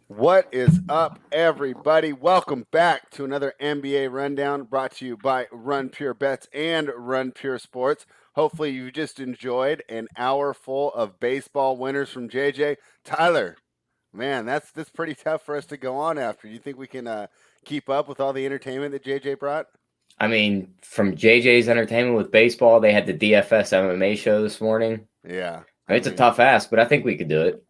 What is up, everybody? Welcome back to another NBA Rundown brought to you by Run Pure Bets and Run Pure Sports. Hopefully, you just enjoyed an hour full of baseball winners from JJ. Tyler, man, that's pretty tough for us to go on after. You think we can keep up with all the entertainment that JJ brought? I mean, from JJ's Entertainment with baseball, they had the DFS MMA show this morning. Yeah, I It's a mean, tough ask, but I think we could do it.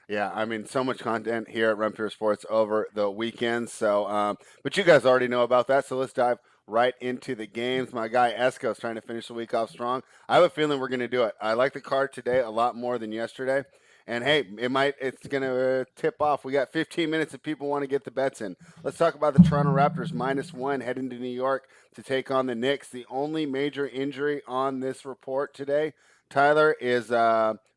Yeah, I mean, so much content here at Run Pure Sports over the weekend. But you guys already know about that. So let's dive right into the games. My guy Esco's trying to finish the week off strong. I have a feeling we're going to do it. I like the card today a lot more than yesterday. And hey, it's going to tip off. We got 15 minutes if people want to get the bets in. Let's talk about the Toronto Raptors -1 heading to New York to take on the Knicks. The only major injury on this report today, Tyler, is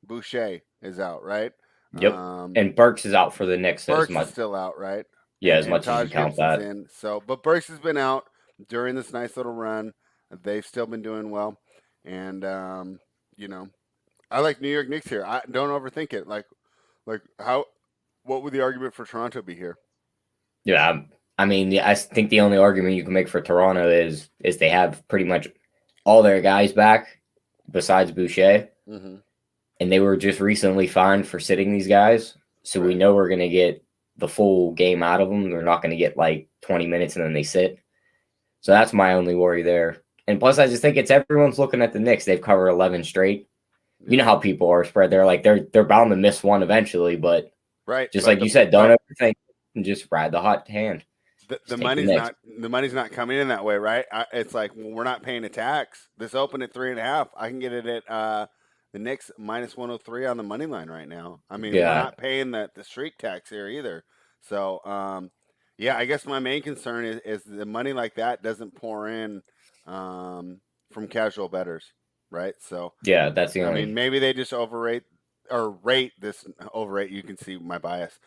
Boucher is out, right? Yep. Um, And Burks is out for the Knicks as Burks is much. still out, right? Yeah, And as and much as you Taj count Gibson's that. in. But Burks has been out during this nice little run. They've still been doing well, and you know, I like New York Knicks here. I don't overthink it. Like how? What would the argument for Toronto be here? Yeah, I think the only argument you can make for Toronto is they have pretty much all their guys back besides Boucher, Mm-hmm. and they were just recently fined for sitting these guys. So we Right. know we're going to get the full game out of them. They're not going to get like 20 minutes and then they sit. So that's my only worry there. And plus, I just think it's everyone's looking at the Knicks. They've covered 11 straight. You Yeah. know how people are spread. They're bound to miss one eventually, but Right. just But like the you said, don't but overthink and just ride the hot hand. the Just take the money's Knicks. not coming in that way, right? It's like, well, we're not paying a tax. This opened at 3.5. I can get it at the Knicks -103 on the money line right now. I mean, we're Yeah, not paying the street tax here either. So yeah, I guess my main concern is the money like that doesn't pour in from casual bettors, right? So yeah, that's the I mean, only. maybe they just overrate or rate this overrate. You can see my bias.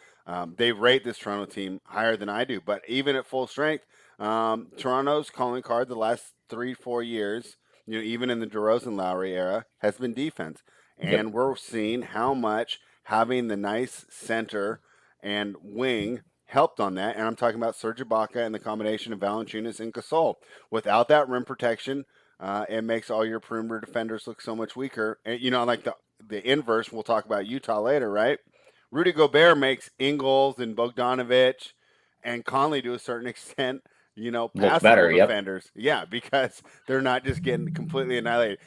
They rate this Toronto team higher than I do, but even at full strength, Toronto's calling card the last 3-4 years, even in the DeRozan Lowry era, has been defense, Yep. and we're seeing how much having the nice center and wing helped on that. And I'm talking about Serge Ibaka and the combination of Valanciunas and Gasol. Without that rim protection, it makes all your perimeter defenders look so much weaker. And like the inverse, we'll talk about Utah later, right? Rudy Gobert makes Ingles and Bogdanovich and Conley to a certain extent, Look passable better. Yep. defenders. Yeah, because they're not just getting completely annihilated.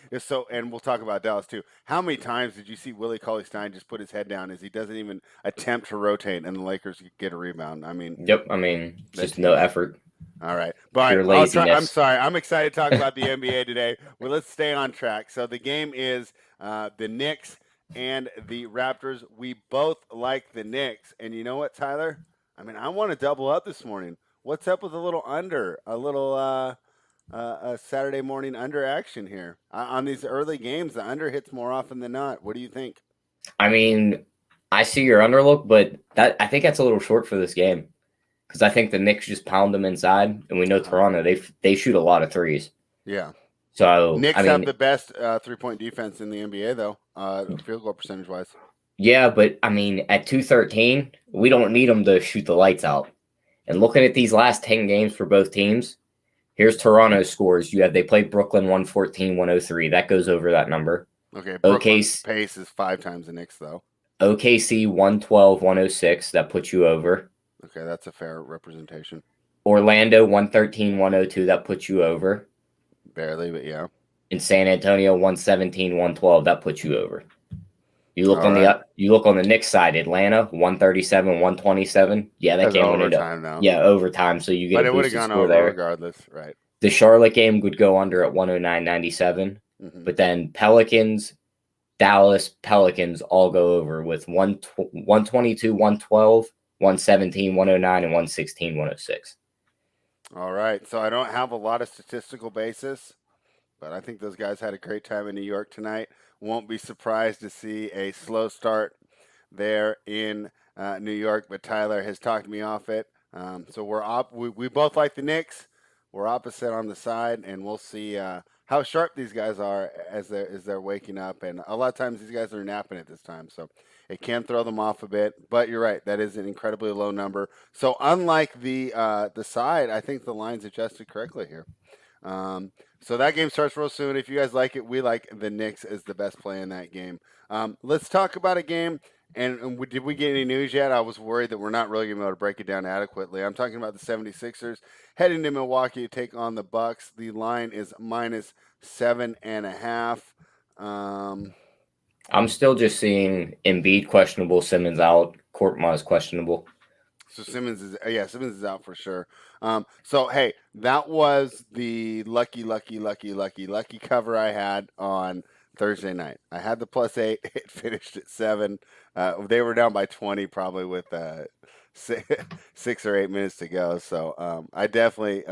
And we'll talk about Dallas too. How many times did you see Willie Cauley Stein just put his head down as he doesn't even attempt to rotate and the Lakers get a rebound? I mean, Yep. I mean, it's that just no team. effort, All right. But pure I'll try. I'm laziness. sorry. I'm excited to talk about the NBA today. Well, let's stay on track. So the game is the Knicks and the Raptors. We both like the Knicks. And you know what, Tyler? I mean, I want to double up this morning. What's up with a little under, a little a Saturday morning under action here on these early games? The under hits more often than not. What do you think? I mean, I see your underlook, but that I think that's a little short for this game because I think the Knicks just pound them inside, and we know Uh-huh. Toronto they shoot a lot of threes. Yeah. So I Knicks have mean, the best 3-point defense in the NBA, though, field goal percentage wise. yeah, but I mean, at 213, we don't need them to shoot the lights out. And looking at these last 10 games for both teams, here's Toronto's scores. They played Brooklyn 114-103. That goes over that number. Okay, Brooklyn's OKC, pace is 5 times the Knicks, though. OKC 112-106. That puts you over. Okay, that's a fair representation. Orlando 113-102. That puts you over. Barely, but yeah. In San Antonio 117-112. That puts you over. All right. You look on the Knicks side. Atlanta 137-127. Yeah, that That's game went into overtime now. overtime. So you get But a it would have boosted gone score over there. regardless, right? The Charlotte game would go under at 109.97. Hmm. But then Pelicans, Dallas, Pelicans all go over with 122, 112, 117, 109, and 116, 106. All right. So I don't have a lot of statistical basis, but I think those guys had a great time in New York tonight. Won't be surprised to see a slow start there in New York, but Tyler has talked me off it. So we both like the Knicks. We're opposite on the side, and we'll see how sharp these guys are as they're waking up. And a lot of times these guys are napping at this time. So It can throw them off a bit, but you're right. That is an incredibly low number. So unlike the side, I think the line's adjusted correctly here. Um, so that game starts real soon. If you guys like it, we like the Knicks as the best play in that game. Let's talk about a game. Did we get any news yet? I was worried that we're not really going to be able to break it down adequately. I'm talking about the 76ers heading to Milwaukee to take on the Bucks. The line is minus 7.5. Um, I'm still just seeing Embiid questionable, Simmons out, Korkmaz questionable. So Simmons is out for sure. So hey, that was the lucky cover I had on Thursday night. I had the +8. It finished at 7. They were down by 20 probably with 6 or 8 minutes to go. So I definitely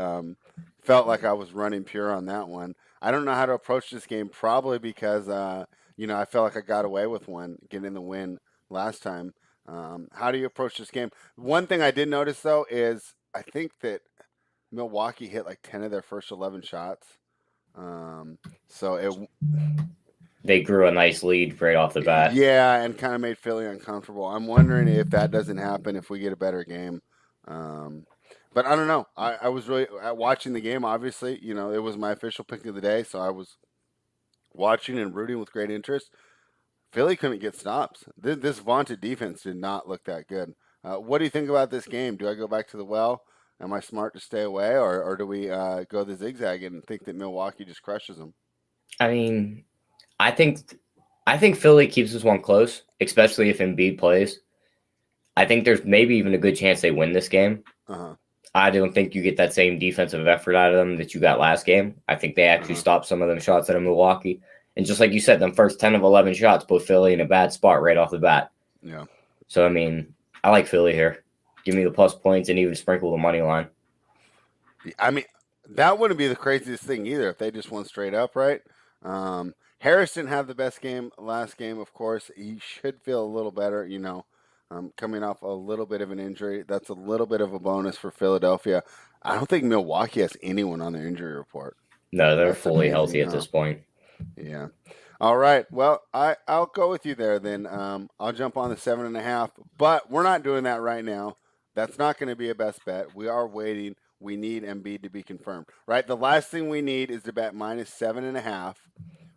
felt like I was running pure on that one. I don't know how to approach this game, probably because I felt like I got away with one getting the win last time. How do you approach this game? One thing I did notice though is I think that Milwaukee hit like 10 of their first 11 shots. Um, so They grew a nice lead right off the bat. yeah, and kind of made Philly uncomfortable. I'm wondering if that doesn't happen if we get a better game. Um, but I don't know. I was really watching the game. Obviously, it was my official pick of the day, so I was watching and rooting with great interest. Philly couldn't get stops. This vaunted defense did not look that good. What do you think about this game? Do I go back to the well? Am I smart to stay away, or do we go the zigzag and think that Milwaukee just crushes them? I mean, I think Philly keeps this one close, especially if Embiid plays. I think there's maybe even a good chance they win this game. Uh-huh. I don't think you get that same defensive effort out of them that you got last game. I think they actually stopped some of them shots out of Milwaukee. And just like you said, them first 10 of 11 shots put Philly in a bad spot right off the bat. Yeah. So, I mean, I like Philly here. Give me the plus points and even sprinkle the money line. I mean, that wouldn't be the craziest thing either if they just went straight up, right? Harris didn't have the best game last game, of course. He should feel a little better, coming off a little bit of an injury. That's a little bit of a bonus for Philadelphia. I don't think Milwaukee has anyone on their injury report. No, they're That's fully amazing, healthy at huh? this point. Yeah. All right. Well, I'll go with you there then. I'll jump on the 7.5, but we're not doing that right now. That's not going to be a best bet. We are waiting. We need Embiid to be confirmed, right? The last thing we need is to bet minus 7.5,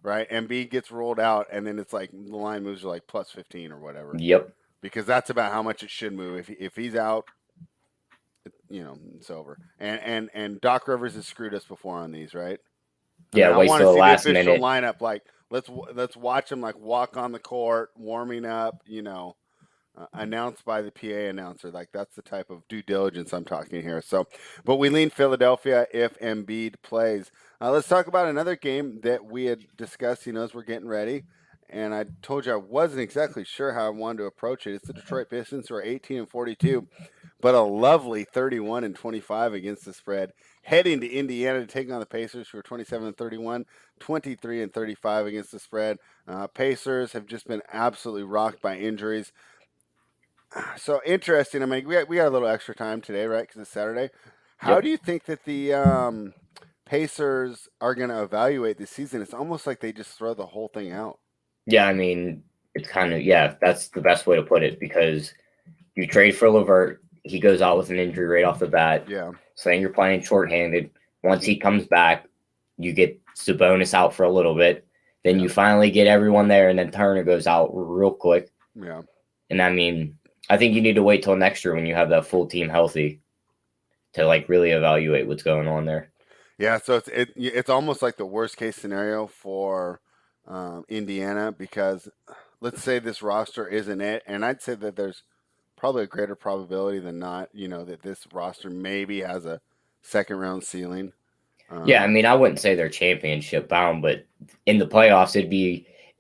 right? Embiid gets rolled out, and then it's like the line moves to like plus 15 or whatever, Yep. because that's about how much it should move. If he's out, it's over. And Doc Rivers has screwed us before on these, right? Yeah, I wait want till to the see the last official minute. lineup. Like let's watch them like walk on the court, warming up. Announced by the PA announcer. Like that's the type of due diligence I'm talking here. So, but we lean Philadelphia if Embiid plays. Let's talk about another game that we had discussed. As we're getting ready, and I told you I wasn't exactly sure how I wanted to approach it. It's the Detroit Pistons who are 18-42, but a lovely 31-25 against the spread. Heading to Indiana to take on the Pacers, who are 27-31, 23-35 against the spread. Pacers have just been absolutely rocked by injuries. So interesting. I mean, we got a little extra time today, right? Because it's Saturday. How Yep. do you think that the Pacers are going to evaluate this season? It's almost like they just throw the whole thing out. Yeah, I mean, it's kind of, yeah, that's the best way to put it because you trade for Levert. He goes out with an injury right off the bat. Yeah. So then you're playing shorthanded. Once he comes back, you get Sabonis out for a little bit. Then you finally get everyone there, and then Turner goes out real quick. Yeah. And I mean, I think you need to wait till next year when you have that full team healthy to like really evaluate what's going on there. Yeah. So it's almost like the worst case scenario for Indiana because let's say this roster isn't it, and I'd say that there's probably a greater probability than not, that this roster maybe has a second round ceiling. Yeah, I mean, I wouldn't say they're championship bound, but in the playoffs,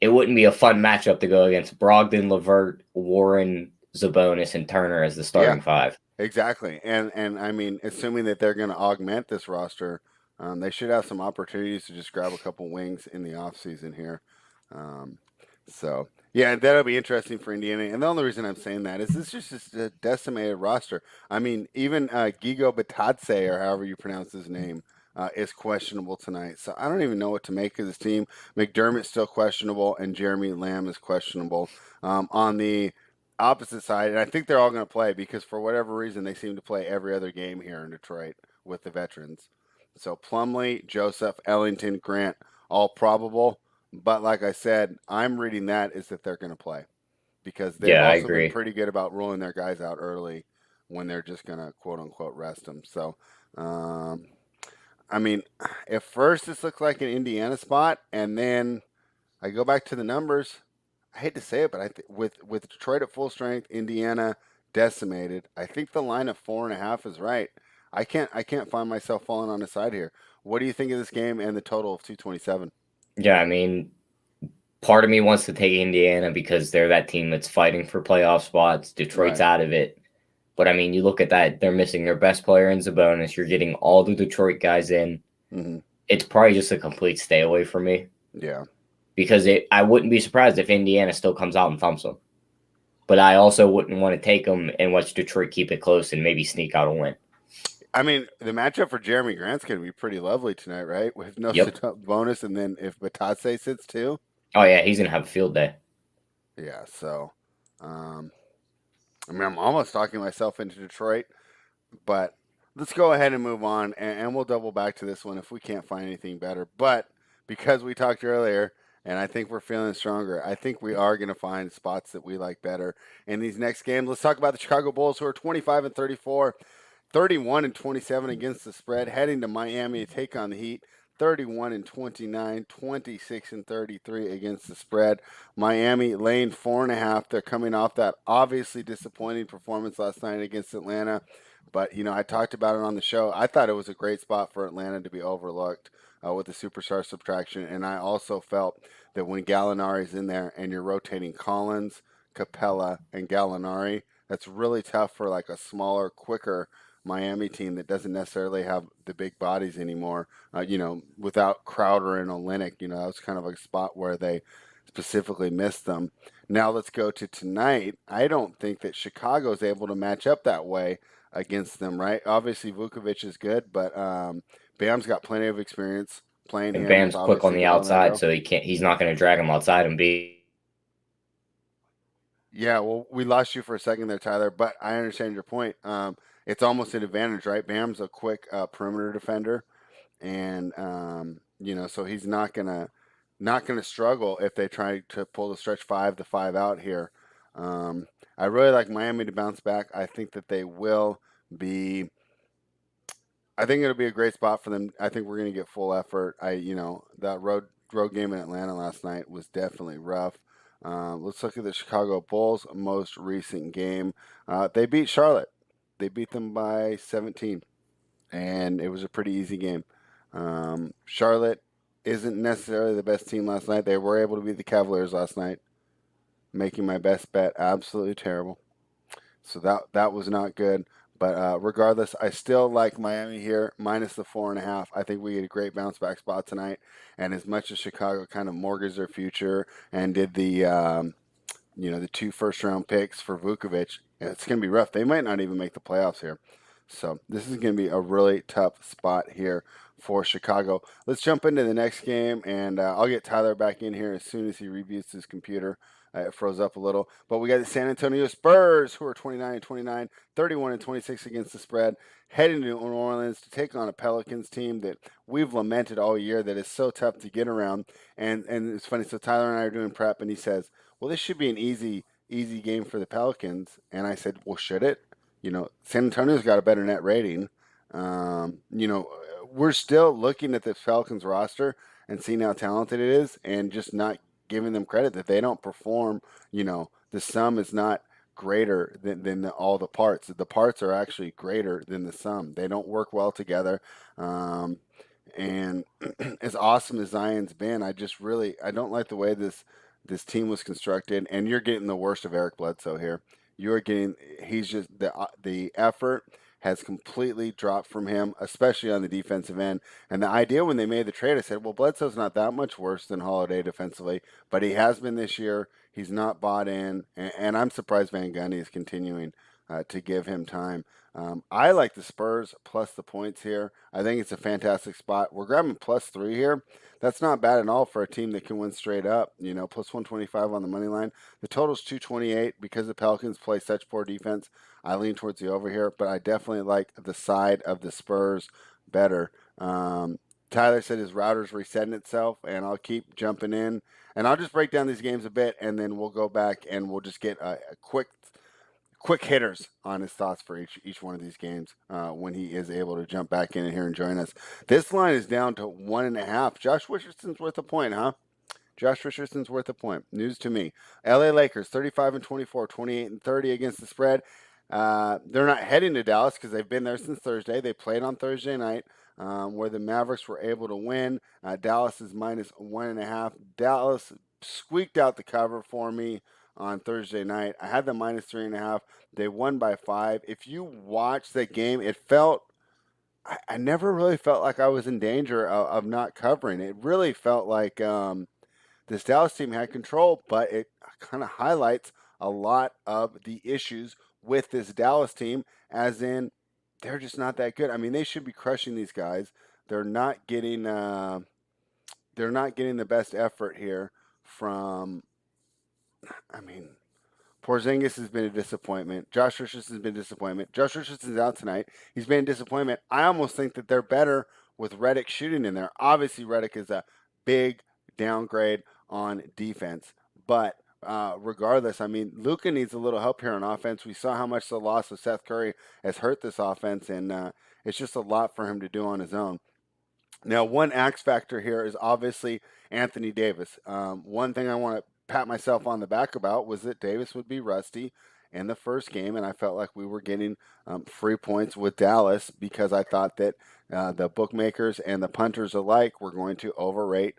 it wouldn't be a fun matchup to go against Brogdon, Levert, Warren, Zabonis, and Turner as the starting five. Exactly. And I mean, assuming that they're going to augment this roster, they should have some opportunities to just grab a couple wings in the offseason here. So, yeah, that'll be interesting for Indiana. And the only reason I'm saying that is this is just a decimated roster. I mean, even Gigo Batadze, or however you pronounce his name, is questionable tonight. So I don't even know what to make of this team. McDermott's still questionable, and Jeremy Lamb is questionable. On the opposite side, and I think they're all going to play because for whatever reason they seem to play every other game here in Detroit with the veterans. So Plumlee, Joseph, Ellington, Grant, all probable. But like I said, I'm reading that is that they're going to play because they've Yeah, I also been agree. pretty good about ruling their guys out early when they're just going to quote unquote rest them. So, um, I mean, at first this looks like an Indiana spot, and then I go back to the numbers. I hate to say it, but with Detroit at full strength, Indiana decimated. I think the line of 4.5 is right. I can't find myself falling on the side here. What do you think of this game and the total of 227? Yeah, I mean, part of me wants to take Indiana because they're that team that's fighting for playoff spots. Detroit's Right. out of it. But I mean, you look at that, they're missing their best player in Sabonis. You're getting all the Detroit guys in. Hmm. It's probably just a complete stay away from me Yeah. because I wouldn't be surprised if Indiana still comes out and thumps them. But I also wouldn't want to take them and watch Detroit keep it close and maybe sneak out a win. I mean, the matchup for Jeremy Grant's going to be pretty lovely tonight, right? With no Yep. bonus, and then if Batase sits too. Oh, yeah, he's going to have a field day. Yeah. So, um, I mean, I'm almost talking myself into Detroit. But let's go ahead and move on, and we'll double back to this one if we can't find anything better. But because we talked earlier, and I think we're feeling stronger, I think we are going to find spots that we like better in these next games. Let's talk about the Chicago Bulls, who are 25 and 34, 31 and 27 against the spread, heading to Miami to take on the Heat. 31 and 29, 26 and 33 against the spread. Miami laying 4.5. They're coming off that obviously disappointing performance last night against Atlanta. But, I talked about it on the show. I thought it was a great spot for Atlanta to be overlooked with the superstar subtraction. And I also felt that when Gallinari's in there and you're rotating Collins, Capella, and Gallinari, that's really tough for like a smaller, quicker Miami team that doesn't necessarily have the big bodies anymore. Without Crowder and Olynyk, that was kind of a spot where they specifically missed them. Now let's go to tonight. I don't think that Chicago's able to match up that way against them, right? Obviously, Vukovic is good, but Bam's got plenty of experience playing And him with Bam's quick on obviously the the outside, Orlando. so he's not going to drag him outside and be. Yeah, well, we lost you for a second there, Tyler, but I understand your point. It's almost an advantage, right? Bam's a quick perimeter defender, and so he's not gonna struggle if they try to pull the stretch 5 to 5 out here. Um, I really like Miami to bounce back. I think that they will be. I think it'll be a great spot for them. I think we're going to get full effort. That road game in Atlanta last night was definitely rough. Let's look at the Chicago Bulls' most recent game. They beat Charlotte. They beat them by 17, and it was a pretty easy game. Charlotte isn't necessarily the best team last night. They were able to beat the Cavaliers last night, making my best bet absolutely terrible. So that was not good. But regardless, I still like Miami here minus the 4.5. I think we get a great bounce back spot tonight. And as much as Chicago kind of mortgaged their future and did the 2 first-round picks for Vukovic, it's going to be rough. They might not even make the playoffs here. So this is going to be a really tough spot here for Chicago. Let's jump into the next game, and I'll get Tyler back in here as soon as he reboots his computer. It froze up a little. But we got the San Antonio Spurs, who are 29 and 29, 31 and 26 against the spread, heading to New Orleans to take on a Pelicans team that we've lamented all year that is so tough to get around. And it's funny. So Tyler and I are doing prep, and he says, "Well, this should be an easy game for the Pelicans." And I said, "Well, should it? San Antonio's got a better net rating. Um, you know, we're still looking at the Falcons roster and seeing how talented it is, and just not giving them credit that they don't perform. The sum is not greater than all the parts. The parts are actually greater than the sum. They don't work well together. Um, and as awesome as Zion's been, I don't like the way this team was constructed. And you're getting the worst of Eric Bledsoe here. You're getting he's just the effort has completely dropped from him, especially on the defensive end. And the idea when they made the trade, I said, well, Bledsoe's not that much worse than Holiday defensively, but he has been this year. He's not bought in, and I'm surprised Van Gundy is continuing to give him time. I like the Spurs plus the points here. I think it's a fantastic spot. We're grabbing +3 here. That's not bad at all for a team that can win straight up. Plus 125 on the money line. The total's 228 because the Pelicans play such poor defense. I lean towards the over here, but I definitely like the side of the Spurs better. Tyler said his router's resetting itself, and I'll keep jumping in. And I'll just break down these games a bit, and then we'll go back and we'll just get a quick hitters on his thoughts for each one of these games when he is able to jump back in here and join us. This line is down to 1.5. Josh Richardson's worth a point, huh? Josh Richardson's worth a point. News to me. LA Lakers 35 and 24, 28 and 30 against the spread. They're not heading to Dallas because they've been there since Thursday. They played on Thursday night where the Mavericks were able to win. Dallas is -1.5. Dallas squeaked out the cover for me on Thursday night. I had the -3.5. They won by 5. If you watch that game, it felt I never really felt like I was in danger of not covering. It really felt like this Dallas team had control, but it kind of highlights a lot of the issues with this Dallas team, as in they're just not that good. I mean, they should be crushing these guys. They're not getting the best effort here from. I mean, Porzingis has been a disappointment. Josh Richardson has been a disappointment. Josh Richardson's out tonight. He's been a disappointment. I almost think that they're better with Redick shooting in there. Obviously, Redick is a big downgrade on defense. But regardless, I mean, Luka needs a little help here on offense. We saw how much the loss of Seth Curry has hurt this offense, and it's just a lot for him to do on his own. Now, one X factor here is obviously Anthony Davis. One thing I want to pat myself on the back about was that Davis would be rusty in the first game, and I felt like we were getting free points with Dallas because I thought that the bookmakers and the punters alike were going to overrate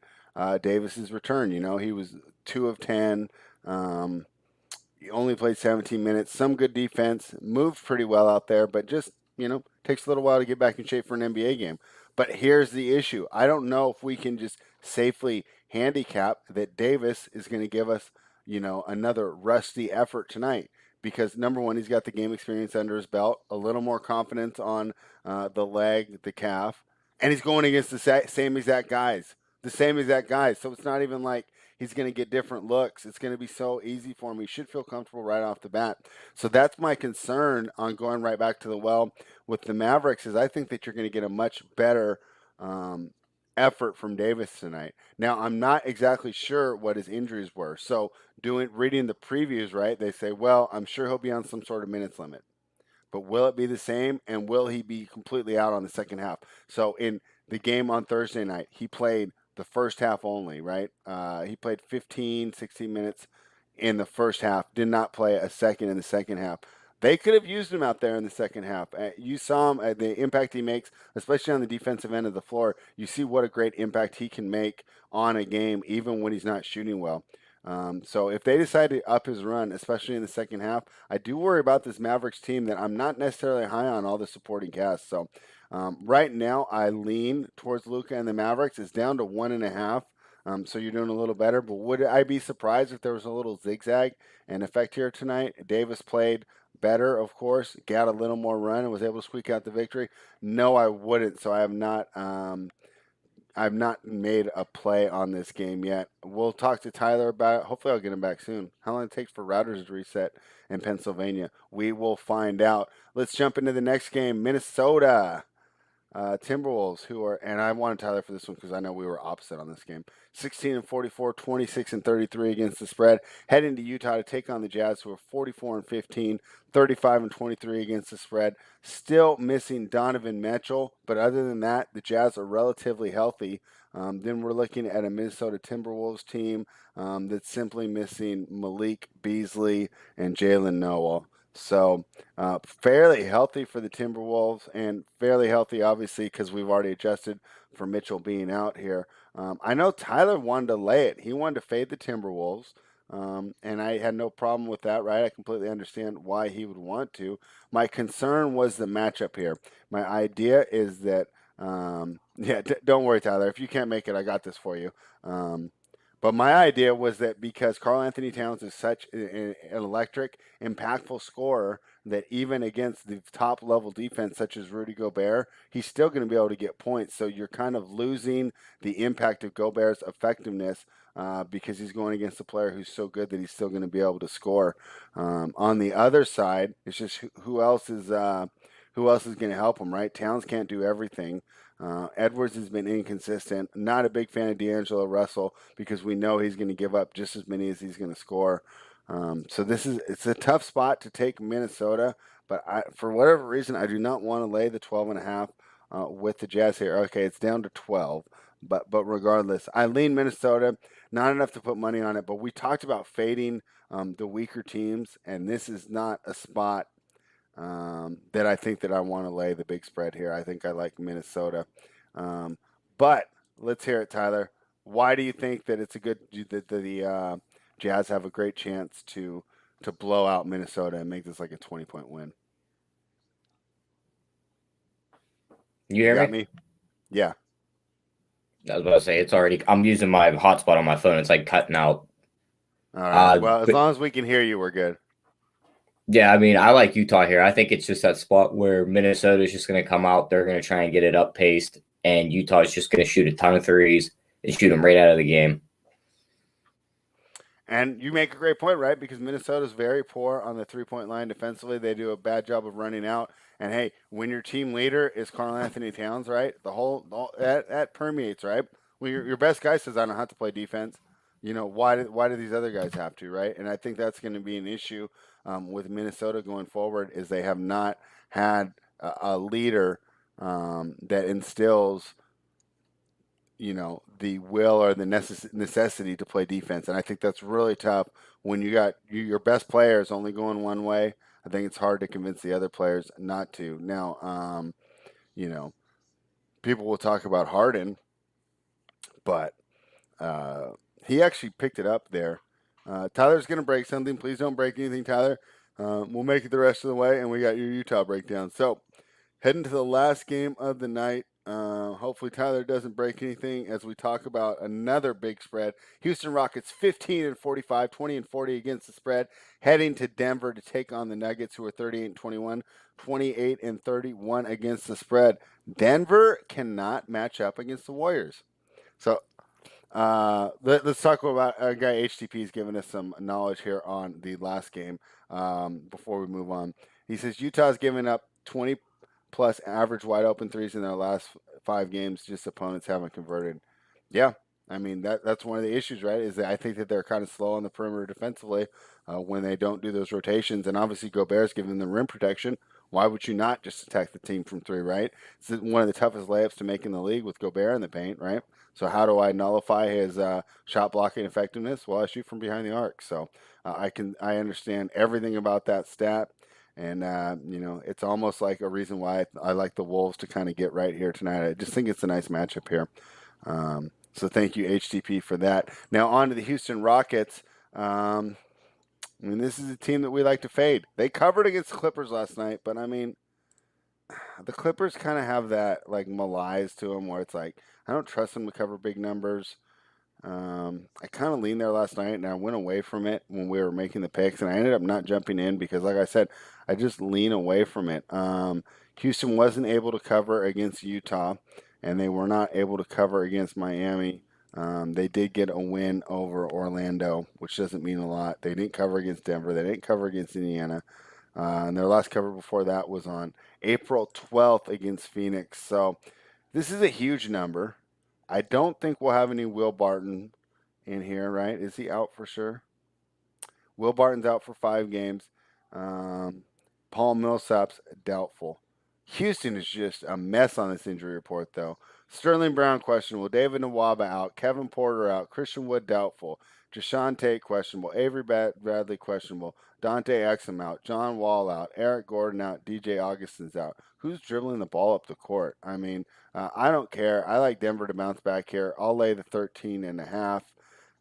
Davis's return. He was 2 of 10. He only played 17 minutes. Some good defense. Moved pretty well out there, but just, takes a little while to get back in shape for an NBA game. But here's the issue. I don't know if we can just safely handicap that Davis is going to give us, another rusty effort tonight. Because number one, he's got the game experience under his belt, a little more confidence on the leg, the calf, and he's going against the same exact guys. The same exact guys. So it's not even like he's going to get different looks. It's going to be so easy for him. He should feel comfortable right off the bat. So that's my concern on going right back to the well with the Mavericks is I think that you're going to get a much better effort from Davis tonight. Now, I'm not exactly sure what his injuries were. So reading the previews, right, they say, well, I'm sure he'll be on some sort of minutes limit. But will it be the same? And will he be completely out on the second half? So in the game on Thursday night, he played the first half only, right? He played 15, 16 minutes in the first half, did not play a second in the second half. They could have used him out there in the second half. You saw him, the impact he makes, especially on the defensive end of the floor. You see what a great impact he can make on a game, even when he's not shooting well. So if they decide to up his run, especially in the second half, I do worry about this Mavericks team that I'm not necessarily high on all the supporting cast. So right now, I lean towards Luka and the Mavericks. It's down to 1.5. So you're doing a little better. But would I be surprised if there was a little zigzag and effect here tonight? Davis played better, of course, got a little more run and was able to squeak out the victory. No, I wouldn't. So I have not. I've not made a play on this game yet. We'll talk to Tyler about it. Hopefully, I'll get him back soon. How long it takes for routers to reset in Pennsylvania? We will find out. Let's jump into the next game. Minnesota Timberwolves, who are, and I wanted Tyler for this one because I know we were opposite on this game. 16 and 44, 26 and 33 against the spread. Heading to Utah to take on the Jazz, who are 44 and 15, 35 and 23 against the spread. Still missing Donovan Mitchell, but other than that, the Jazz are relatively healthy. Then we're looking at a Minnesota Timberwolves team that's simply missing Malik Beasley and Jalen Noel. So fairly healthy for the Timberwolves and fairly healthy, obviously, because we've already adjusted for Mitchell being out here. I know Tyler wanted to lay it. He wanted to fade the Timberwolves, and I had no problem with that, right? I completely understand why he would want to. My concern was the matchup here. My idea is that, don't worry, Tyler. If you can't make it, I got this for you. But my idea was that because Karl Anthony Towns is such an electric, impactful scorer, that even against the top level defense such as Rudy Gobert, he's still going to be able to get points. So you're kind of losing the impact of Gobert's effectiveness because he's going against a player who's so good that he's still going to be able to score. On the other side, it's just who else is going to help him, right? Towns can't do everything. Edwards has been inconsistent. Not a big fan of D'Angelo Russell because we know he's going to give up just as many as he's going to score. So it's a tough spot to take Minnesota, but for whatever reason, I do not want to lay the 12.5 with the Jazz here. Okay, it's down to 12, but regardless, I lean Minnesota. Not enough to put money on it, but we talked about fading the weaker teams, and this is not a spot that I think that I want to lay the big spread here. I think I like Minnesota. Um, but let's hear it, Tyler. Why do you think that it's a good that the Jazz have a great chance to blow out Minnesota and make this like a 20-point win? You You hear got me? me? Yeah. I was about to say it's already. I'm using my hotspot on my phone. It's like cutting out. All right. Well, as But long as we can hear you, we're good. yeah, I mean, I like Utah here. I think it's just that spot where Minnesota is just going to come out. They're going to try and get it up paced, and Utah is just going to shoot a ton of threes and shoot them right out of the game. And you make a great point, right? Because Minnesota's very poor on the 3-point line defensively. They do a bad job of running out. And hey, when your team leader is Karl Anthony Towns, right? That permeates, right? When your best guy says, "I don't have to play defense," why do these other guys have to, right? And I think that's going to be an issue with Minnesota going forward. Is they have not had a leader that instills the will or the necessity to play defense. And I think that's really tough when you got your best players only going one way. I think it's hard to convince the other players not to. Now, you know, people will talk about Harden, but uh, he actually picked it up there. Tyler's going to break something. Please don't break anything, Tyler. We'll make it the rest of the way, and we got your Utah breakdown. So, heading to the last game of the night. Hopefully Tyler doesn't break anything as we talk about another big spread. Houston Rockets 15 and 45, 20 and 40 against the spread, heading to Denver to take on the Nuggets, who are 38 and 21, 28 and 31 against the spread. Denver cannot match up against the Warriors. So let's talk about our guy HTP is giving us some knowledge here on the last game before we move on. He says Utah's given up 20 plus average wide open threes in their last 5 games. Just opponents haven't converted. Yeah, I mean that's one of the issues, right? Is that I think that they're kind of slow on the perimeter defensively when they don't do those rotations, and obviously Gobert's giving them rim protection. Why would you not just attack the team from three, right? It's one of the toughest layups to make in the league with Gobert in the paint, right? So how do I nullify his shot blocking effectiveness? Well, I shoot from behind the arc. So I understand everything about that stat, and it's almost like a reason why I like the Wolves to kind of get right here tonight. I just think it's a nice matchup here. So thank you HTP for that. Now on to the Houston Rockets. I mean, this is a team that we like to fade. They covered against the Clippers last night, but I mean, the Clippers kind of have that like malaise to them where it's like I don't trust them to cover big numbers. I kind of leaned there last night and I went away from it when we were making the picks, and I ended up not jumping in because, like I said, I just lean away from it. Houston wasn't able to cover against Utah, and they were not able to cover against Miami. They did get a win over Orlando, which doesn't mean a lot. They didn't cover against Denver. They didn't cover against Indiana. And their last cover before that was on April 12th against Phoenix. So this is a huge number. I don't think we'll have any Will Barton in here, right? Is he out for sure? Will Barton's out for 5 games. Um, Paul Millsap's doubtful. Houston is just a mess on this injury report, though. Sterling Brown questionable. David Nwaba out. Kevin Porter out. Christian Wood doubtful. Jashawn Tate questionable. Avery Bradley questionable. Dante Exum out. John Wall out. Eric Gordon out. DJ Augustin's out. Who's dribbling the ball up the court? I mean, I don't care. I like Denver to bounce back here. I'll lay the 13.5.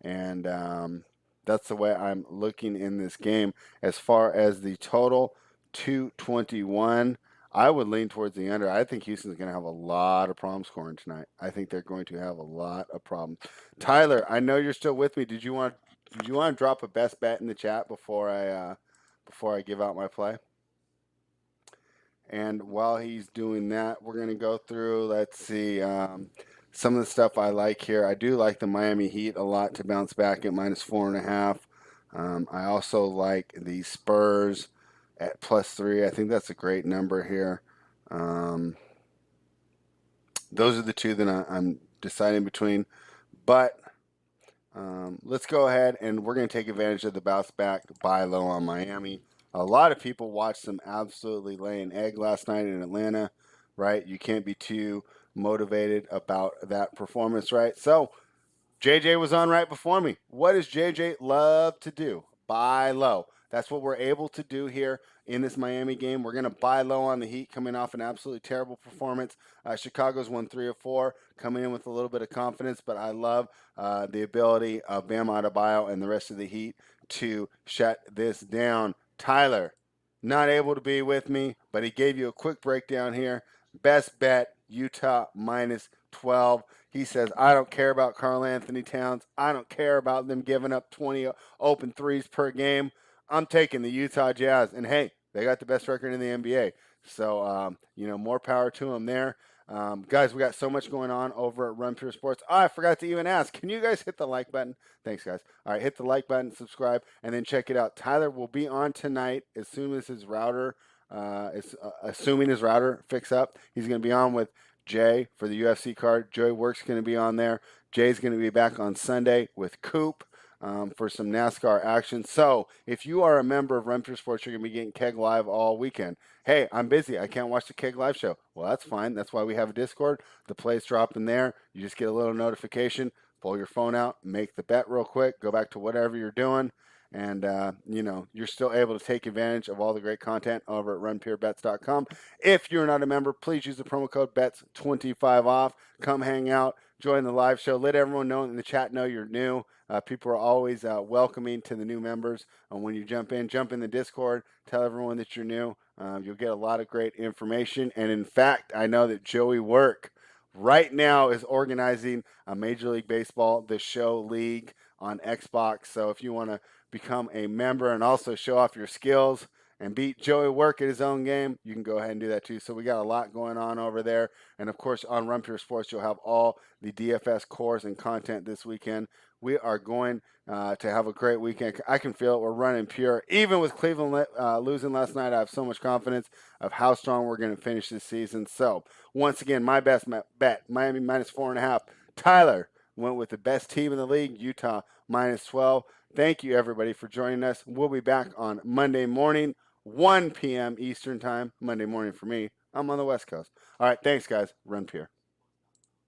And that's the way I'm looking in this game. As far as the total, 221. I would lean towards the under. I think Houston's going to have a lot of problems scoring tonight. I think they're going to have a lot of problems. Tyler, I know you're still with me. Did you want to drop a best bet in the chat before I give out my play? And while he's doing that, we're going to go through, let's see, some of the stuff I like here. I do like the Miami Heat a lot to bounce back at -4.5. I also like the Spurs at +3. I think that's a great number here. Um, those are the two that I'm deciding between. But let's go ahead and we're going to take advantage of the bounce back buy low on Miami. A lot of people watched them absolutely lay an egg last night in Atlanta, right? You can't be too motivated about that performance, right? So JJ was on right before me. What does JJ love to do? Buy low. That's what we're able to do here in this Miami game. We're going to buy low on the Heat coming off an absolutely terrible performance. Chicago's won 3 of 4, coming in with a little bit of confidence, but I love the ability of Bam Adebayo and the rest of the Heat to shut this down. Tyler, not able to be with me, but he gave you a quick breakdown here. Best bet, Utah -12. He says, I don't care about Karl Anthony Towns. I don't care about them giving up 20 open threes per game. I'm taking the Utah Jazz. And hey, they got the best record in the NBA. So, more power to them there. Guys, we got so much going on over at Run Pure Sports. Oh, I forgot to even ask. Can you guys hit the like button? Thanks, guys. All right, hit the like button, subscribe, and then check it out. Tyler will be on tonight as soon as his router assuming his router fix up. He's going to be on with Jay for the UFC card. Joey Work's going to be on there. Jay's going to be back on Sunday with Coop for some NASCAR action. So if you are a member of Run Sports, you're going to be getting Keg Live all weekend. Hey, I'm busy. I can't watch the Keg Live show. Well, that's fine. That's why we have a Discord. The play's dropping there. You just get a little notification. Pull your phone out, make the bet real quick, go back to whatever you're doing, and you're still able to take advantage of all the great content over at runpurebets.com. If you're not a member, please use the promo code BETS25 off. Come hang out, join the live show. Let everyone know in the chat know you're new. People are always welcoming to the new members. When you jump in the Discord, tell everyone that you're new. You'll get a lot of great information. And in fact, I know that Joey Work right now is organizing a Major League Baseball The Show League on Xbox. So if you want to become a member and also show off your skills and beat Joey Work at his own game, you can go ahead and do that too. So we got a lot going on over there. And of course, on Run Pure Sports, you'll have all the DFS cores and content this weekend. We are going to have a great weekend. I can feel it. We're running pure. Even with Cleveland losing last night, I have so much confidence of how strong we're going to finish this season. So once again, my best bet, Miami -4.5. Tyler went with the best team in the league, Utah -12. Thank you, everybody, for joining us. We'll be back on Monday morning, 1 p.m. Eastern Time. Monday morning for me. I'm on the West Coast. All right, thanks, guys. Run Pure.